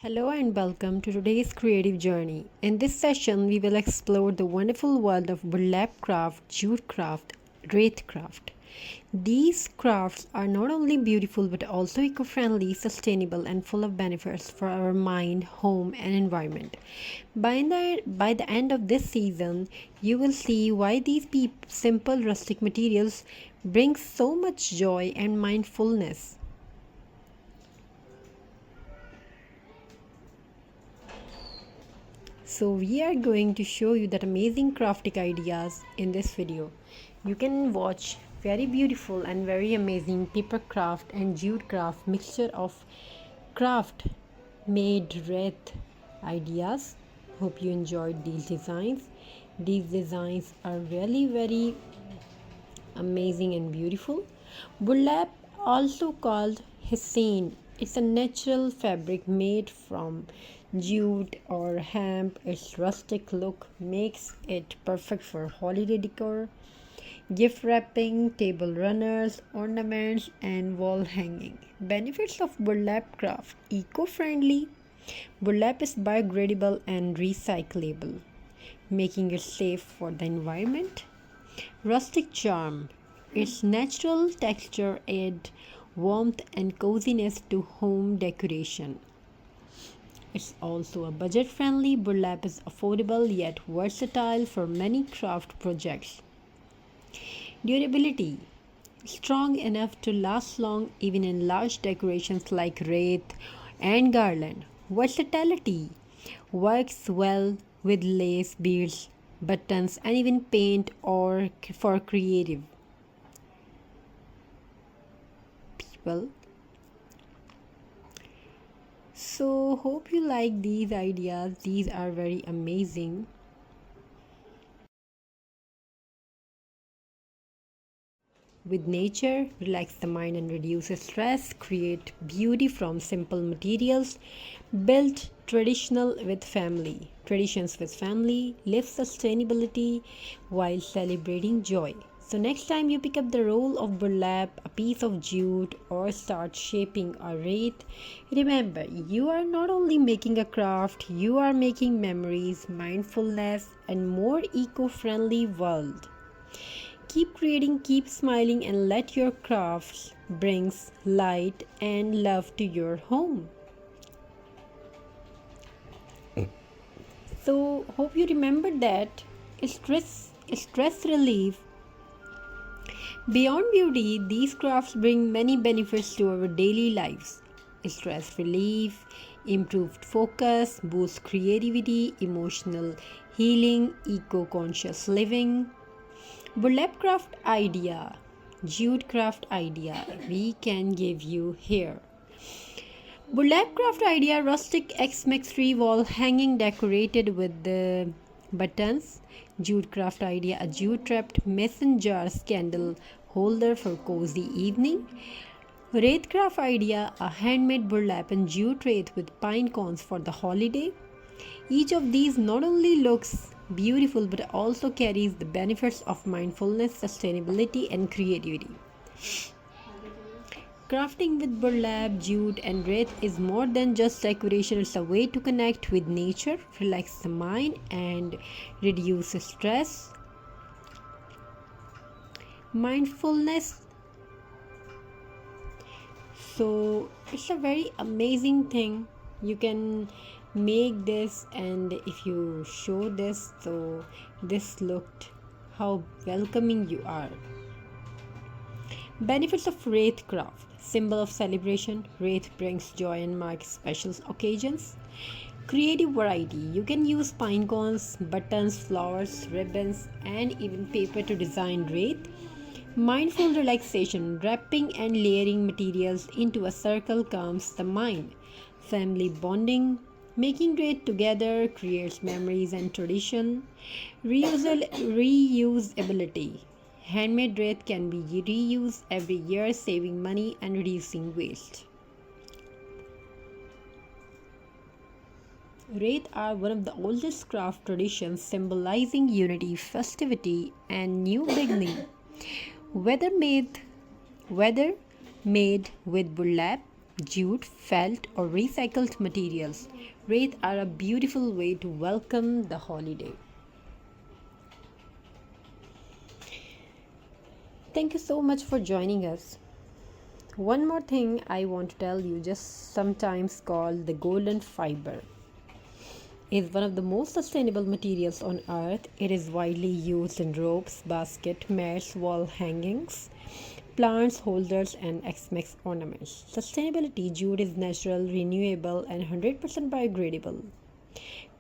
Hello and welcome to today's creative journey. In this session, we will explore the wonderful world of burlap craft, jute craft, wreath craft. These crafts are not only beautiful but also eco friendly, sustainable, and full of benefits for our mind, home, and environment. By the end of this season, you will see why these simple rustic materials bring so much joy and mindfulness. So we are going to show you that amazing crafting ideas in this video. You can watch very beautiful and very amazing paper craft and jute craft mixture of craft made wreath ideas. Hope you enjoyed these designs. These designs are really very amazing and beautiful. Burlap, also called hessian, it's a natural fabric made from jute or hemp. Its rustic look makes it perfect for holiday decor, gift wrapping, table runners, ornaments, and wall hanging. Benefits of burlap craft: eco-friendly. Burlap is biodegradable and recyclable, making it safe for the environment. Rustic charm. Its natural texture adds warmth and coziness to home decoration. It's also a budget friendly. Burlap is affordable yet versatile for many craft projects. Durability. Strong enough to last long even in large decorations like wreath and garland. Versatility. Works well with lace, beads, buttons, and even paint or for creative people. So, hope you like these ideas. These are very amazing. With nature, relax the mind and reduce stress, create beauty from simple materials, build traditions with family, live sustainability while celebrating joy. So next time you pick up the roll of burlap, a piece of jute, or start shaping a wreath, remember you are not only making a craft, you are making memories, mindfulness, and more eco-friendly world. Keep creating, keep smiling, and let your crafts brings light and love to your home. So hope you remember that stress relief. Beyond beauty, these crafts bring many benefits to our daily lives. Stress relief, improved focus, boost creativity, emotional healing, eco-conscious living. Burlap craft idea, jute craft idea, we can give you here. Burlap craft idea: rustic X-Max tree wall hanging decorated with the buttons. Jute craft idea: a jute wrapped mason jars candle holder for cozy evening. Wreath craft idea: a handmade burlap and jute wreath with pine cones for the holiday. Each of these not only looks beautiful but also carries the benefits of mindfulness, sustainability, and creativity. Crafting with burlap, jute, and wreath is more than just decoration. It's a way to connect with nature, relax the mind, and reduce stress. Mindfulness. So it's a very amazing thing. You can make this, and if you show this, so this looked how welcoming you are. Benefits of wreath craft: symbol of celebration. Wreath brings joy and marks special occasions. Creative variety: you can use pine cones, buttons, flowers, ribbons, and even paper to design wreath. Mindful relaxation: wrapping and layering materials into a circle calms the mind. Family bonding: making wreath together creates memories and tradition. Reusability: handmade wreath can be reused every year, saving money and reducing waste. Wreath are one of the oldest craft traditions, symbolizing unity, festivity, and new beginning. Whether made with burlap, Jute, felt, or recycled materials. Wreaths are a beautiful way to welcome the holiday. Thank you so much for joining us. One more thing I want to tell you, just sometimes called the golden fiber, is one of the most sustainable materials on earth. It is widely used in ropes, basket, mats, wall hangings, plants, holders, and Xmas ornaments. Sustainability: jute is natural, renewable, and 100% biodegradable.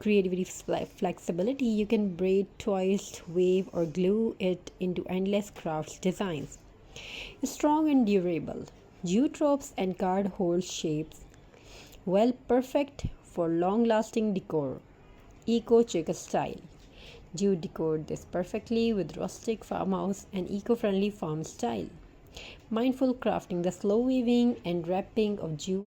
Creativity: flexibility, you can braid, twist, wave, or glue it into endless crafts designs. Strong and durable, jute ropes and card hold shapes well, perfect for long lasting decor. Eco checker style, jute decored this perfectly with rustic farmhouse and eco friendly farm style. Mindful crafting, the slow weaving and wrapping of jute